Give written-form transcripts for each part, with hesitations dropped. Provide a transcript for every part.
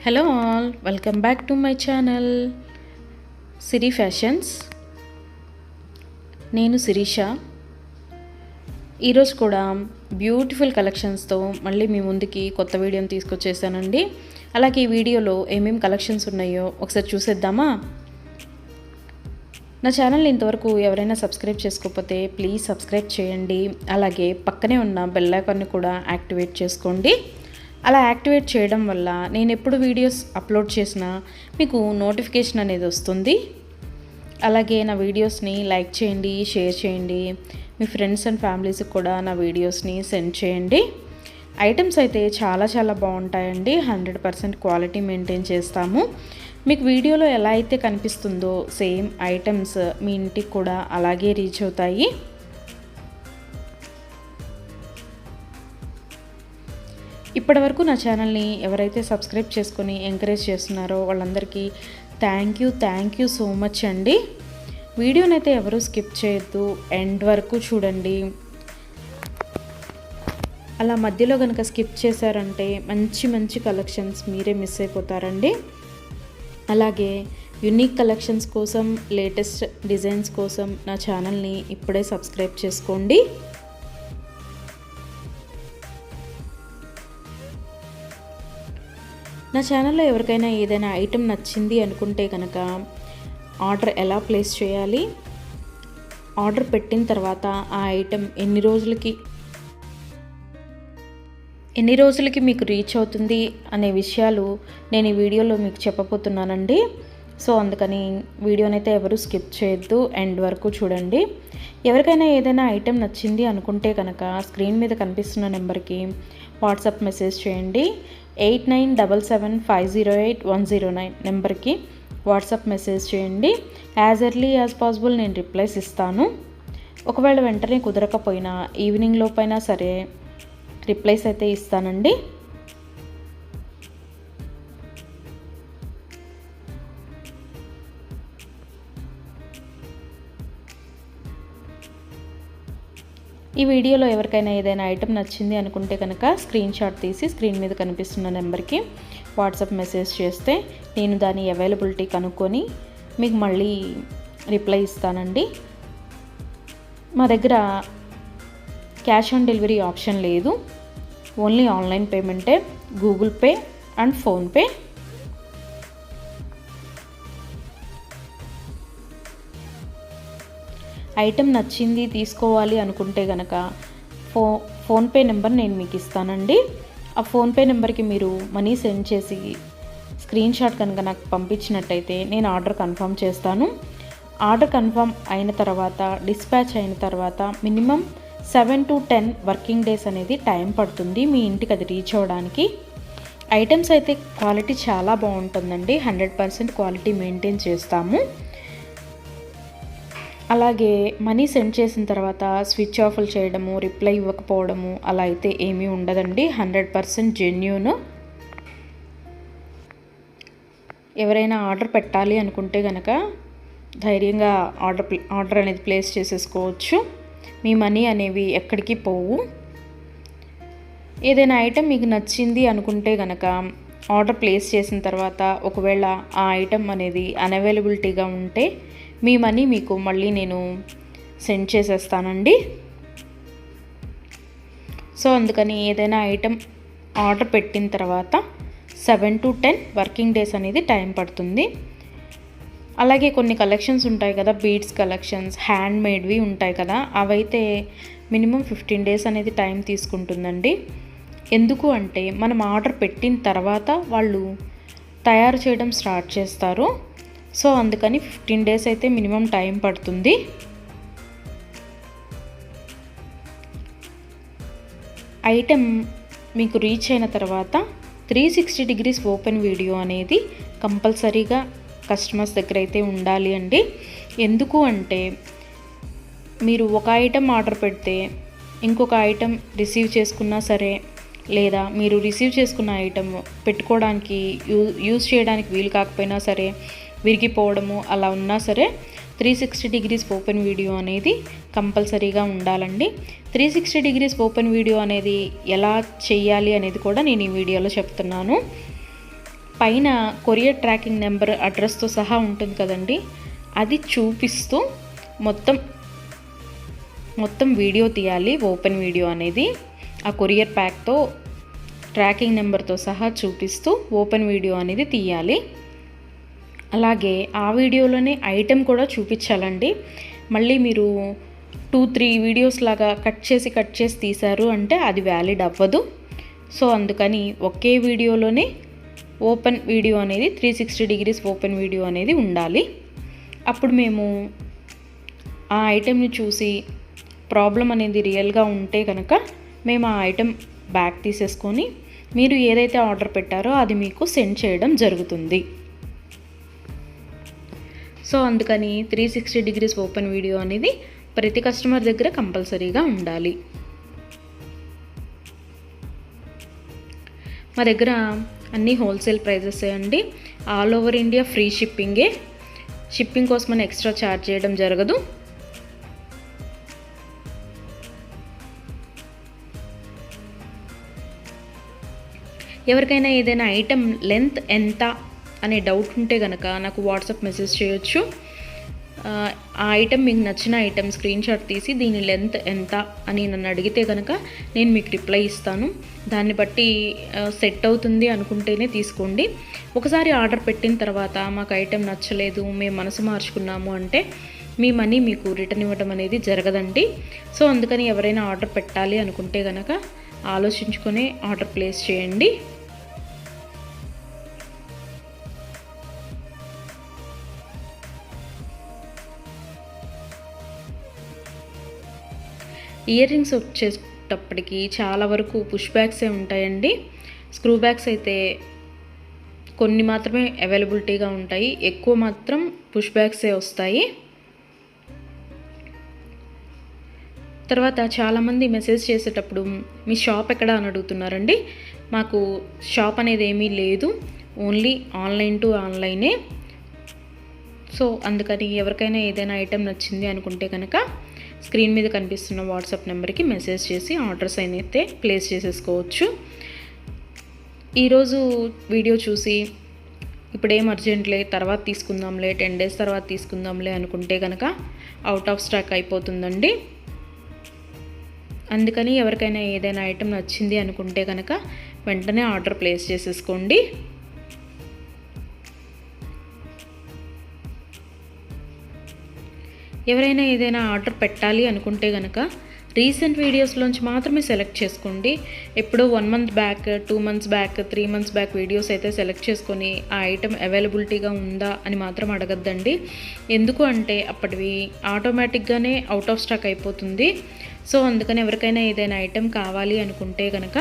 Hello all, welcome back to my channel Siri fashions. నేను శిరీష. ఈరోజు కూడా బ్యూటిఫుల్ కలెక్షన్స్తో మళ్ళీ మీ ముందుకి కొత్త వీడియోని తీసుకొచ్చేసానండి. అలాగే ఈ వీడియోలో ఏమేమి కలెక్షన్స్ ఉన్నాయో ఒకసారి చూసేద్దామా? నా ఛానల్ని ఇంతవరకు ఎవరైనా సబ్స్క్రైబ్ చేసుకోకపోతే ప్లీజ్ సబ్స్క్రైబ్ చేయండి. అలాగే పక్కనే ఉన్న బెల్ ఐకాన్ని కూడా యాక్టివేట్ చేసుకోండి. అలా యాక్టివేట్ చేయడం వల్ల నేను ఎప్పుడు వీడియోస్ అప్లోడ్ చేసినా మీకు నోటిఫికేషన్ అనేది వస్తుంది. అలాగే నా వీడియోస్ని లైక్ చేయండి, షేర్ చేయండి. మీ ఫ్రెండ్స్ అండ్ ఫ్యామిలీస్కి కూడా నా వీడియోస్ని సెండ్ చేయండి. ఐటమ్స్ అయితే చాలా బాగుంటాయండి. 100% క్వాలిటీ మెయింటైన్ చేస్తాము. మీకు వీడియోలో ఎలా అయితే కనిపిస్తుందో సేమ్ ఐటమ్స్ మీ ఇంటికి కూడా అలాగే రీచ్ అవుతాయి. ఇప్పటివరకు నా ఛానల్ని ఎవరైతే సబ్స్క్రైబ్ చేసుకొని ఎంకరేజ్ చేస్తున్నారో వాళ్ళందరికీ థ్యాంక్ యూ సో మచ్ అండి. వీడియోనైతే ఎవరు స్కిప్ చేయొద్దు, ఎండ్ వరకు చూడండి. అలా మధ్యలో కనుక స్కిప్ చేశారంటే మంచి కలెక్షన్స్ మీరే మిస్ అయిపోతారండి. అలాగే యూనిక్ కలెక్షన్స్ కోసం, లేటెస్ట్ డిజైన్స్ కోసం నా ఛానల్ని ఇప్పుడే సబ్స్క్రైబ్ చేసుకోండి. నా ఛానల్లో ఎవరికైనా ఏదైనా ఐటెం నచ్చింది అనుకుంటే కనుక ఆర్డర్ ఎలా ప్లేస్ చేయాలి, ఆర్డర్ పెట్టిన తర్వాత ఆ ఐటెం ఎన్ని రోజులకి మీకు రీచ్ అవుతుంది అనే విషయాలు నేను ఈ వీడియోలో మీకు చెప్పబోతున్నానండి. సో అందుకని వీడియోనైతే ఎవరు స్కిప్ చేయొద్దు, ఎండ్ వరకు చూడండి. ఎవరికైనా ఏదైనా ఐటెం నచ్చింది అనుకుంటే కనుక స్క్రీన్ మీద కనిపిస్తున్న నెంబర్కి వాట్సాప్ మెసేజ్ చేయండి. 8977508109 నెంబర్కి వాట్సాప్ మెసేజ్ చేయండి. యాజ్ ఎర్లీ యాజ్ పాసిబుల్ నేను రిప్లైస్ ఇస్తాను. ఒకవేళ వెంటనే కుదరకపోయినా ఈవినింగ్ లోపైనా సరే రిప్లైస్ అయితే ఇస్తానండి. ఈ వీడియోలో ఎవరికైనా ఏదైనా ఐటెం నచ్చింది అనుకుంటే కనుక స్క్రీన్ షాట్ తీసి స్క్రీన్ మీద కనిపిస్తున్న నెంబర్కి వాట్సాప్ మెసేజ్ చేస్తే నేను దాని అవైలబిలిటీ కనుక్కొని మీకు మళ్ళీ రిప్లై ఇస్తానండి. మా దగ్గర క్యాష్ ఆన్ డెలివరీ ఆప్షన్ లేదు, ఓన్లీ ఆన్లైన్ పేమెంటే, Google Pay and PhonePe. Item నచ్చింది తీసుకోవాలి అనుకుంటే కనుక ఫోన్పే నెంబర్ నేను మీకు ఇస్తానండి. ఆ ఫోన్పే నెంబర్కి మీరు మనీ సెండ్ చేసి స్క్రీన్ షాట్ కనుక నాకు పంపించినట్టయితే నేను ఆర్డర్ కన్ఫర్మ్ చేస్తాను. ఆర్డర్ కన్ఫర్మ్ అయిన తర్వాత, డిస్పాచ్ అయిన తర్వాత మినిమం 7 to 10 వర్కింగ్ డేస్ అనేది టైం పడుతుంది మీ ఇంటికి అది రీచ్ అవ్వడానికి. ఐటమ్స్ అయితే క్వాలిటీ చాలా బాగుంటుందండి. 100% క్వాలిటీ మెయింటైన్ చేస్తాము. అలాగే మనీ సెండ్ చేసిన తర్వాత స్విచ్ ఆఫ్లు చేయడము, రిప్లై ఇవ్వకపోవడము అలా అయితే ఏమీ ఉండదండి. 100% జెన్యూన్. ఎవరైనా ఆర్డర్ పెట్టాలి అనుకుంటే కనుక ధైర్యంగా ఆర్డర్ అనేది ప్లేస్ చేసేసుకోవచ్చు. మీ మనీ అనేవి ఎక్కడికి పోవు. ఏదైనా ఐటెం మీకు నచ్చింది అనుకుంటే కనుక ఆర్డర్ ప్లేస్ చేసిన తర్వాత ఒకవేళ ఆ ఐటెం అనేది అన్అవైలబిలిటీగా ఉంటే మీ మనీ మీకు మళ్ళీ నేను సెండ్ చేసేస్తానండి. సో అందుకని ఏదైనా ఐటెం ఆర్డర్ పెట్టిన తర్వాత 7 to 10 వర్కింగ్ డేస్ అనేది టైం పడుతుంది. అలాగే కొన్ని కలెక్షన్స్ ఉంటాయి కదా, బీడ్స్ కలెక్షన్స్, హ్యాండ్ మేడ్వి ఉంటాయి కదా, అవైతే మినిమం 15 డేస్ అనేది టైం తీసుకుంటుందండి. ఎందుకు అంటే మనం ఆర్డర్ పెట్టిన తర్వాత వాళ్ళు తయారు చేయడం స్టార్ట్ చేస్తారు. సో అందుకని 15 డేస్ అయితే మినిమం టైం పడుతుంది. ఐటెం మీకు రీచ్ అయిన తర్వాత 360 degrees ఓపెన్ వీడియో అనేది కంపల్సరీగా కస్టమర్స్ దగ్గర అయితే ఉండాలి అండి. ఎందుకు అంటే మీరు ఒక ఐటెం ఆర్డర్ పెడితే ఇంకొక ఐటెం రిసీవ్ చేసుకున్నా సరే, లేదా మీరు రిసీవ్ చేసుకున్న ఐటెం పెట్టుకోవడానికి యూజ్ చేయడానికి వీలు కాకపోయినా సరే, విరిగిపోవడము అలా ఉన్నా సరే 360 degrees ఓపెన్ వీడియో అనేది కంపల్సరీగా ఉండాలండి. 360 degrees ఓపెన్ వీడియో అనేది ఎలా చేయాలి అనేది కూడా నేను ఈ వీడియోలో చెప్తున్నాను. పైన కొరియర్ ట్రాకింగ్ నెంబర్ అడ్రస్తో సహా ఉంటుంది కదండి, అది చూపిస్తూ మొత్తం వీడియో తీయాలి. ఓపెన్ వీడియో అనేది ఆ కొరియర్ ప్యాక్తో ట్రాకింగ్ నెంబర్తో సహా చూపిస్తూ ఓపెన్ వీడియో అనేది తీయాలి. అలాగే ఆ వీడియోలోనే ఐటెం కూడా చూపించాలండి. మళ్ళీ మీరు 2-3 వీడియోస్ లాగా కట్ చేసి తీశారు అంటే అది వ్యాలిడ్ అవ్వదు. సో అందుకని ఒకే వీడియోలోనే ఓపెన్ వీడియో అనేది 360 డిగ్రీస్ ఓపెన్ వీడియో అనేది ఉండాలి. అప్పుడు మేము ఆ ఐటెంని చూసి ప్రాబ్లం అనేది రియల్గా ఉంటే కనుక మేము ఆ ఐటెం బ్యాక్ తీసేసుకొని మీరు ఏదైతే ఆర్డర్ పెట్టారో అది మీకు సెండ్ చేయడం జరుగుతుంది. సో అందుకని 360 డిగ్రీస్ ఓపెన్ వీడియో అనేది ప్రతి కస్టమర్ దగ్గర కంపల్సరీగా ఉండాలి. మా దగ్గర అన్నీ హోల్సేల్ ప్రైజెస్ అండి. ఆల్ ఓవర్ ఇండియా ఫ్రీ షిప్పింగే. షిప్పింగ్ కోసం మనం ఎక్స్ట్రా ఛార్జ్ చేయడం జరగదు. ఎవరికైనా ఏదైనా ఐటెం లెంత్ ఎంత అనే డౌట్ ఉంటే కనుక నాకు వాట్సాప్ మెసేజ్ చేయొచ్చు. ఆ ఐటెం మీకు నచ్చిన ఐటెం స్క్రీన్ షాట్ తీసి దీని లెంత్ ఎంత అని నన్ను అడిగితే కనుక నేను మీకు రిప్లై ఇస్తాను. దాన్ని బట్టి సెట్ అవుతుంది అనుకుంటేనే తీసుకోండి. ఒకసారి ఆర్డర్ పెట్టిన తర్వాత మాకు ఐటెం నచ్చలేదు, మేము మనసు మార్చుకున్నాము అంటే మీ మనీ మీకు రిటర్న్ ఇవ్వడం అనేది జరగదండి. సో అందుకని ఎవరైనా ఆర్డర్ పెట్టాలి అనుకుంటే కనుక ఆలోచించుకొని ఆర్డర్ ప్లేస్ చేయండి. ఇయర్ రింగ్స్ వచ్చేటప్పటికి చాలా వరకు పుష్ బ్యాగ్సే ఉంటాయండి. స్క్రూ బ్యాగ్స్ అయితే కొన్ని మాత్రమే అవైలబిలిటీగా ఉంటాయి, ఎక్కువ మాత్రం పుష్ బ్యాగ్సే వస్తాయి. తర్వాత చాలామంది మెసేజ్ చేసేటప్పుడు మీ షాప్ ఎక్కడ అని అడుగుతున్నారండి. మాకు షాప్ అనేది ఏమీ లేదు, ఓన్లీ ఆన్లైన్ టు ఆన్లైనే. సో అందుకని ఎవరికైనా ఏదైనా ఐటెం నచ్చింది అనుకుంటే కనుక స్క్రీన్ మీద కనిపిస్తున్న వాట్సాప్ నెంబర్కి మెసేజ్ చేసి ఆర్డర్స్ అయితే ప్లేస్ చేసేసుకోవచ్చు. ఈరోజు వీడియో చూసి ఇప్పుడేం అర్జెంట్లే తర్వాత తీసుకుందాంలే, 10 days తర్వాత తీసుకుందాంలే అనుకుంటే కనుక అవుట్ ఆఫ్ స్టాక్ అయిపోతుందండి. అందుకని ఎవరికైనా ఏదైనా ఐటెం నచ్చింది అనుకుంటే కనుక వెంటనే ఆర్డర్ ప్లేస్ చేసేసుకోండి. ఎవరైనా ఏదైనా ఆర్డర్ పెట్టాలి అనుకుంటే కనుక రీసెంట్ వీడియోస్లోంచి మాత్రమే సెలెక్ట్ చేసుకోండి. ఎప్పుడో 1 month back, 2 months back, 3 months back videos అయితే సెలెక్ట్ చేసుకొని ఆ ఐటెం అవైలబిలిటీగా ఉందా అని మాత్రం అడగద్దండి. ఎందుకు అంటే అప్పటివి ఆటోమేటిక్గానే అవుట్ ఆఫ్ స్టాక్ అయిపోతుంది. సో అందుకని ఎవరికైనా ఏదైనా ఐటెం కావాలి అనుకుంటే కనుక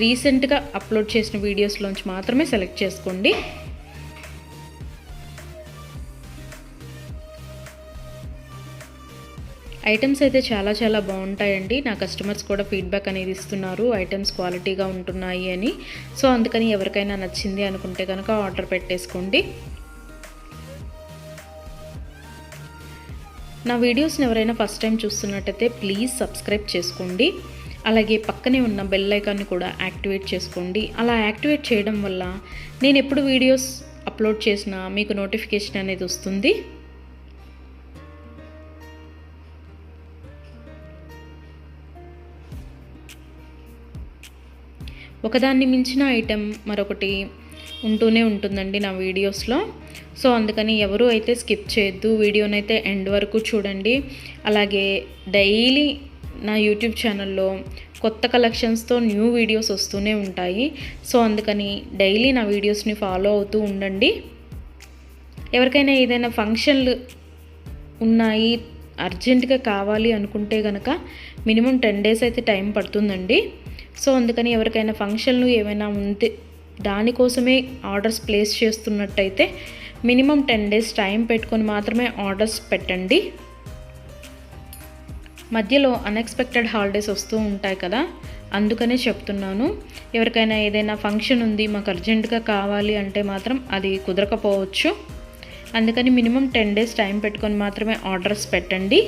రీసెంట్గా అప్లోడ్ చేసిన వీడియోస్లోంచి మాత్రమే సెలెక్ట్ చేసుకోండి. ఐటమ్స్ అయితే చాలా చాలా బాగుంటాయండి. నా కస్టమర్స్ కూడా ఫీడ్బ్యాక్ అనేది ఇస్తున్నారు, ఐటమ్స్ క్వాలిటీగా ఉంటున్నాయి అని. సో అందుకని ఎవరికైనా నచ్చింది అనుకుంటే కనుక ఆర్డర్ పెట్టేసుకోండి. నా వీడియోస్ని ఎవరైనా ఫస్ట్ టైం చూస్తున్నట్టయితే ప్లీజ్ సబ్స్క్రైబ్ చేసుకోండి. అలాగే పక్కనే ఉన్న బెల్ ఐకాన్ని కూడా యాక్టివేట్ చేసుకోండి. అలా యాక్టివేట్ చేయడం వల్ల నేను ఎప్పుడు వీడియోస్ అప్లోడ్ చేసినా మీకు నోటిఫికేషన్ అనేది వస్తుంది. ఒకదాన్ని మించిన ఐటెం మరొకటి ఉంటూనే ఉంటుందండి నా వీడియోస్లో. సో అందుకని ఎవరు అయితే స్కిప్ చేయొద్దు, వీడియోనైతే ఎండ్ వరకు చూడండి. అలాగే డైలీ నా యూట్యూబ్ ఛానల్లో కొత్త కలెక్షన్స్తో న్యూ వీడియోస్ వస్తూనే ఉంటాయి. సో అందుకని డైలీ నా వీడియోస్ని ఫాలో అవుతూ ఉండండి. ఎవరికైనా ఏదైనా ఫంక్షన్లు ఉన్నాయి, అర్జెంటుగా కావాలి అనుకుంటే కనుక మినిమం 10 days అయితే టైం పడుతుందండి. సో అందుకని ఎవరికైనా ఫంక్షన్లు ఏమైనా ఉంటే దానికోసమే ఆర్డర్స్ ప్లేస్ చేస్తున్నట్టయితే మినిమం 10 days టైం పెట్టుకొని మాత్రమే ఆర్డర్స్ పెట్టండి. మధ్యలో అన్ఎక్స్పెక్టెడ్ హాలిడేస్ వస్తూ ఉంటాయి కదా, అందుకనే చెప్తున్నాను. ఎవరికైనా ఏదైనా ఫంక్షన్ ఉంది మాకు అర్జెంటుగా కావాలి అంటే మాత్రం అది కుదరకపోవచ్చు. అందుకని మినిమం 10 days టైం పెట్టుకొని మాత్రమే ఆర్డర్స్ పెట్టండి.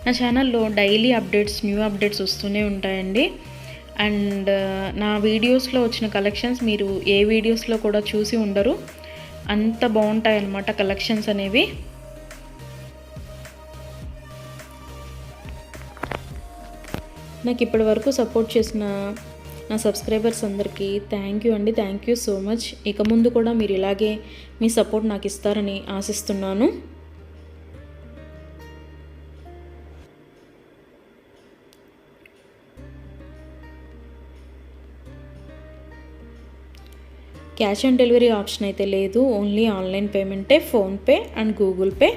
నా ఛానల్లో డైలీ అప్డేట్స్, న్యూ అప్డేట్స్ వస్తూనే ఉంటాయండి. అండ్ నా వీడియోస్లో వచ్చిన కలెక్షన్స్ మీరు ఏ వీడియోస్లో కూడా చూసి ఉండరు, అంత బాగుంటాయి అన్నమాట కలెక్షన్స్ అనేవి. నాకు ఇప్పటి వరకు సపోర్ట్ చేసిన నా సబ్స్క్రైబర్స్ అందరికీ థ్యాంక్ యూ అండి. Thank you so much. ఇక ముందు కూడా మీరు ఇలాగే మీ సపోర్ట్ నాకు ఇస్తారని ఆశిస్తున్నాను. క్యాష్ ఆన్ డెలివరీ ఆప్షన్ అయితే లేదు, ఓన్లీ ఆన్లైన్ పేమెంటే, ఫోన్పే అండ్ గూగుల్ పే.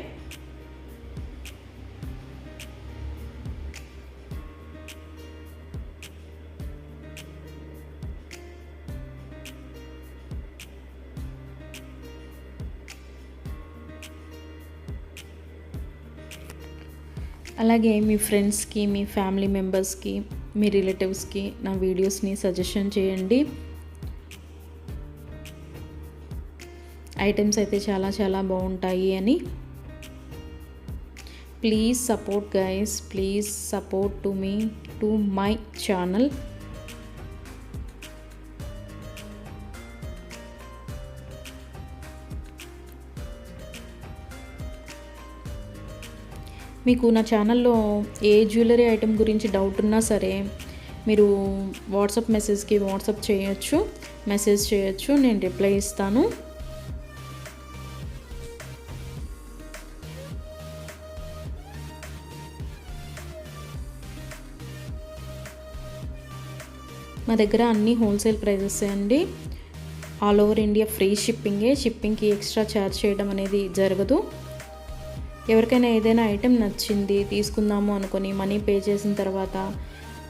అలాగే మీ ఫ్రెండ్స్కి, మీ ఫ్యామిలీ మెంబర్స్కి, మీ రిలేటివ్స్కి నా వీడియోస్ని సజెషన్ చేయండి. ఐటమ్స్ అయితే చాలా చాలా బాగుంటాయి అని. Please support guys, please support to me, to my channel. మీకు నా ఛానల్లో ఏ జ్యువెలరీ ఐటెం గురించి డౌట్ ఉన్నా సరే మీరు వాట్సాప్ మెసేజ్కి మెసేజ్ చేయొచ్చు, నేను రిప్లై ఇస్తాను. మా దగ్గర అన్నీ హోల్సేల్ ప్రైజెస్ అండి. ఆల్ ఓవర్ ఇండియా ఫ్రీ షిప్పింగ్కి ఎక్స్ట్రా ఛార్జ్ చేయడం అనేది జరగదు. ఎవరికైనా ఏదైనా ఐటెం నచ్చింది తీసుకుందాము అనుకొని మనీ పే చేసిన తర్వాత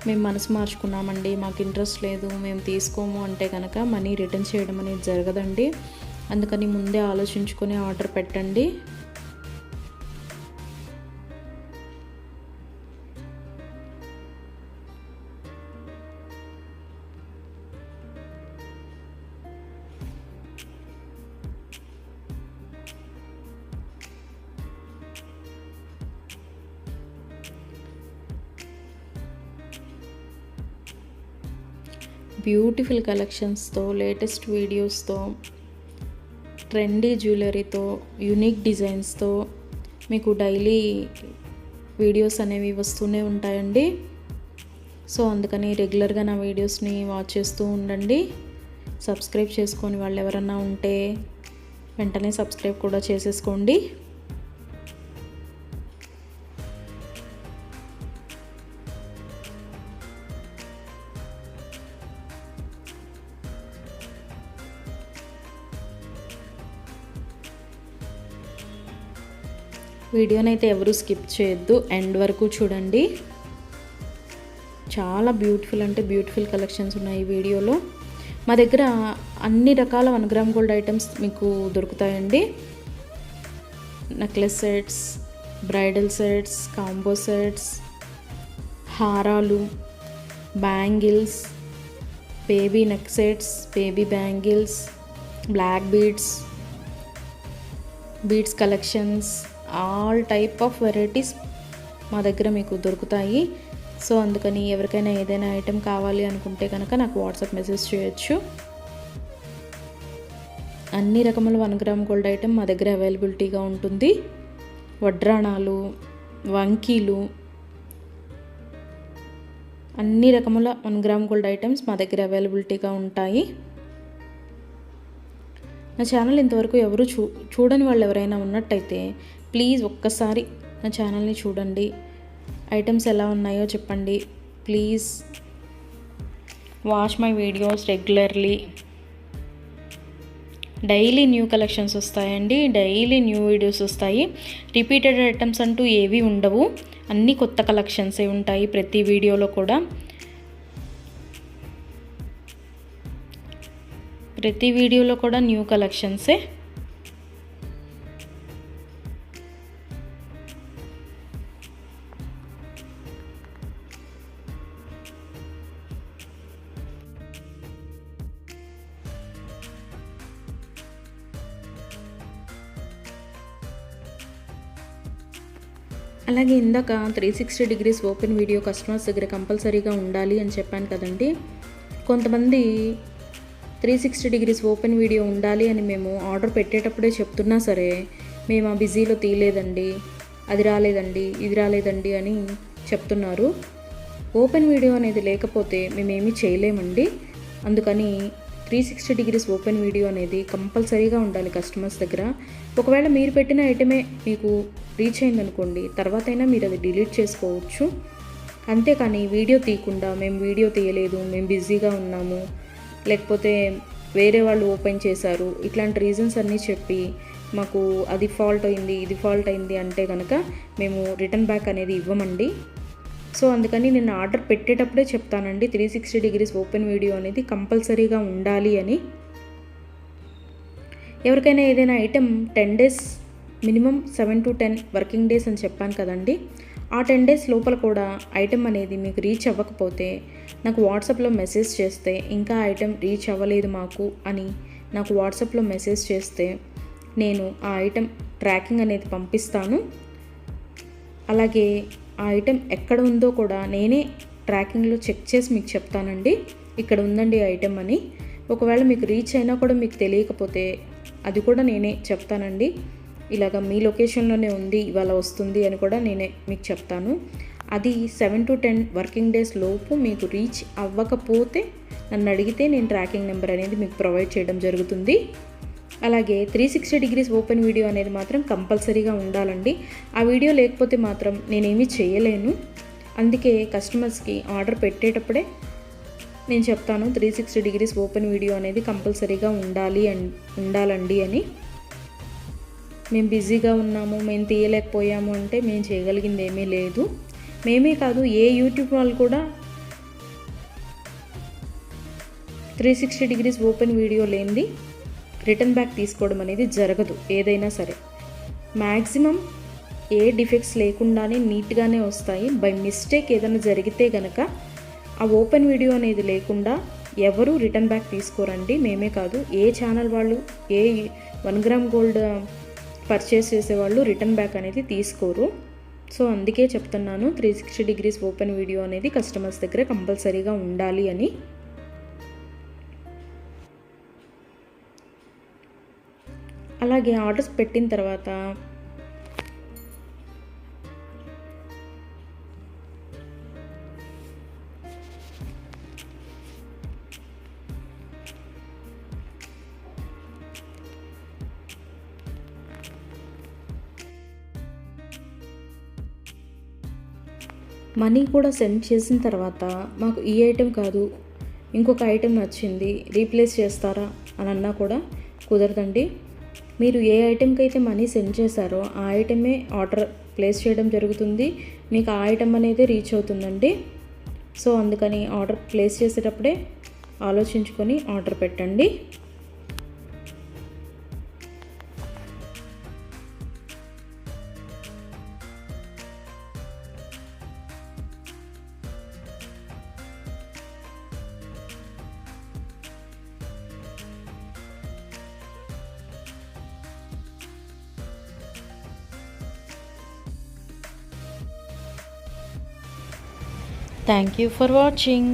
మేము మనసు మార్చుకున్నామండి, మాకు ఇంట్రెస్ట్ లేదు, మేము తీసుకోము అంటే కనుక మనీ రిటర్న్ చేయడం అనేది జరగదండి. అందుకని ముందే ఆలోచించుకొని ఆర్డర్ పెట్టండి. బ్యూటిఫుల్ కలెక్షన్స్తో, లేటెస్ట్ వీడియోస్తో, ట్రెండీ జ్యువెలరీతో, యూనిక్ డిజైన్స్తో మీకు డైలీ వీడియోస్ అనేవి వస్తూనే ఉంటాయండి. సో అందుకని రెగ్యులర్గా నా వీడియోస్ని వాచ్ చేస్తూ ఉండండి. సబ్స్క్రైబ్ చేసుకొని వాళ్ళు ఎవరన్నా ఉంటే వెంటనే సబ్స్క్రైబ్ కూడా చేసేసుకోండి. వీడియోనైతే ఎవరు స్కిప్ చేయొద్దు, ఎండ్ వరకు చూడండి. చాలా బ్యూటిఫుల్ అంటే బ్యూటిఫుల్ కలెక్షన్స్ ఉన్నాయి ఈ వీడియోలో. మా దగ్గర అన్ని రకాల 1 గ్రామ్ గోల్డ్ ఐటమ్స్ మీకు దొరుకుతాయండి. Necklace sets, bridal sets, combo sets, హారాలు, bangles, baby neck sets, baby bangles, black beads collections, all type of varieties మా దగ్గర మీకు దొరుకుతాయి. సో అందుకని ఎవరికైనా ఏదైనా ఐటెం కావాలి అనుకుంటే కనుక నాకు వాట్సాప్ మెసేజ్ చేయొచ్చు. అన్ని రకముల 1 గ్రామ్ గోల్డ్ ఐటెం మా దగ్గర అవైలబిలిటీగా ఉంటుంది. వడ్రాణాలు, వంకీలు, అన్ని రకముల 1 గ్రామ్ గోల్డ్ ఐటమ్స్ మా దగ్గర అవైలబిలిటీగా ఉంటాయి. నా ఛానల్ ఇంతవరకు ఎవరు చూడని వాళ్ళు ఎవరైనా ఉన్నట్టయితే ప్లీజ్ ఒక్కసారి నా ఛానల్ని చూడండి. ఐటమ్స్ ఎలా ఉన్నాయో చెప్పండి. Please watch my videos regularly. Daily new collections వస్తాయండి, డైలీ న్యూ వీడియోస్ వస్తాయి. రిపీటెడ్ ఐటమ్స్ అంటూ ఏవి ఉండవు, అన్నీ కొత్త కలెక్షన్సే ఉంటాయి ప్రతి వీడియోలో కూడా. ప్రతి వీడియోలో కూడా న్యూ కలెక్షన్సే. అలాగే ఇందాక 360 డిగ్రీస్ ఓపెన్ వీడియో కస్టమర్స్ దగ్గర కంపల్సరీగా ఉండాలి అని చెప్పాను కదండి. కొంతమంది 360 డిగ్రీస్ ఓపెన్ వీడియో ఉండాలి అని మేము ఆర్డర్ పెట్టేటప్పుడే చెప్తున్నా సరే, మేము ఆ బిజీలో తీయలేదండి, అది రాలేదండి, ఇది రాలేదండి అని చెప్తున్నారు. ఓపెన్ వీడియో అనేది లేకపోతే మేమేమీ చేయలేమండి. అందుకని 360 డిగ్రీస్ ఓపెన్ వీడియో అనేది కంపల్సరీగా ఉండాలి కస్టమర్స్ దగ్గర. ఒకవేళ మీరు పెట్టిన ఐటమే మీకు రీచ్ అయిందనుకోండి, తర్వాత అయినా మీరు అది డిలీట్ చేసుకోవచ్చు. అంతేకాని వీడియో తీయకుండా మేము వీడియో తీయలేదు, మేము బిజీగా ఉన్నాము, లేకపోతే వేరే వాళ్ళు ఓపెన్ చేశారు, ఇట్లాంటి రీజన్స్ అన్నీ చెప్పి మాకు అది ఫాల్ట్ అయింది, ఇది ఫాల్ట్ అయింది అంటే కనుక మేము రిటర్న్ బ్యాక్ అనేది ఇవ్వమండి. సో అందుకని నేను ఆర్డర్ పెట్టేటప్పుడే చెప్తానండి 360 డిగ్రీస్ ఓపెన్ వీడియో అనేది కంపల్సరీగా ఉండాలి అని. ఎవరికైనా ఏదైనా item 10 days minimum 7 to 10 working days అని చెప్పాను కదండి. ఆ 10 డేస్ లోపల కూడా ఐటెం అనేది మీకు రీచ్ అవ్వకపోతే నాకు వాట్సాప్లో మెసేజ్ చేస్తే, ఇంకా ఐటెం రీచ్ అవ్వలేదు మాకు అని నాకు వాట్సాప్లో మెసేజ్ చేస్తే నేను ఆ ఐటెం ట్రాకింగ్ అనేది పంపిస్తాను. అలాగే ఆ ఐటెం ఎక్కడ ఉందో కూడా నేనే ట్రాకింగ్లో చెక్ చేసి మీకు చెప్తానండి, ఇక్కడ ఉందండి ఐటెం అని. ఒకవేళ మీకు రీచ్ అయినా కూడా మీకు తెలియకపోతే అది కూడా నేనే చెప్తానండి. ఇలాగ మీ లొకేషన్లోనే ఉంది, ఇవాళ వస్తుంది అని కూడా నేనే మీకు చెప్తాను. అది 7 to 10 వర్కింగ్ డేస్ లోపు మీకు రీచ్ అవ్వకపోతే నన్ను అడిగితే నేను ట్రాకింగ్ నెంబర్ అనేది మీకు ప్రొవైడ్ చేయడం జరుగుతుంది. అలాగే 360 డిగ్రీస్ ఓపెన్ వీడియో అనేది మాత్రం కంపల్సరీగా ఉండాలండి. ఆ వీడియో లేకపోతే మాత్రం నేనేమీ చేయలేను. అందుకే కస్టమర్స్కి ఆర్డర్ పెట్టేటప్పుడే నేను చెప్తాను 360 డిగ్రీస్ ఓపెన్ వీడియో అనేది కంపల్సరీగా ఉండాలండి అని. మేము బిజీగా ఉన్నాము, మేము తీయలేకపోయాము అంటే మేము చేయగలిగింది ఏమీ లేదు. మేమే కాదు, ఏ యూట్యూబ్ వాళ్ళు కూడా 360 డిగ్రీస్ ఓపెన్ వీడియో లేనిది రిటర్న్ బ్యాక్ తీసుకోవడం అనేది జరగదు. ఏదైనా సరే మ్యాక్సిమం ఏ డిఫెక్ట్స్ లేకుండానే నీట్గానే వస్తాయి. బై మిస్టేక్ ఏదైనా జరిగితే గనక ఆ ఓపెన్ వీడియో అనేది లేకుండా ఎవరు రిటర్న్ బ్యాక్ తీసుకోరండి. మేమే కాదు, ఏ ఛానల్ వాళ్ళు, ఏ 1 గ్రామ్ గోల్డ్ పర్చేస్ చేసేవాళ్ళు రిటర్న్ బ్యాక్ అనేది తీసుకోరు. సో అందుకే చెప్తున్నాను 360 డిగ్రీస్ ఓపెన్ వీడియో అనేది కస్టమర్స్ దగ్గర కంపల్సరీగా ఉండాలి అని. అలాగే ఆర్డర్స్ పెట్టిన తర్వాత మనీ కూడా సెండ్ చేసిన తర్వాత మాకు ఈ ఐటెం కాదు, ఇంకొక ఐటెం నచ్చింది, రీప్లేస్ చేస్తారా అని అన్నా కూడా కుదరదండి. మీరు ఏ ఐటెంకి అయితే మనీ సెండ్ చేశారో ఆ ఐటమే ఆర్డర్ ప్లేస్ చేయడం జరుగుతుంది. మీకు ఆ ఐటెం అనేది రీచ్ అవుతుందండి. సో అందుకని ఆర్డర్ ప్లేస్ చేసేటప్పుడే ఆలోచించుకొని ఆర్డర్ పెట్టండి. Thank you for watching.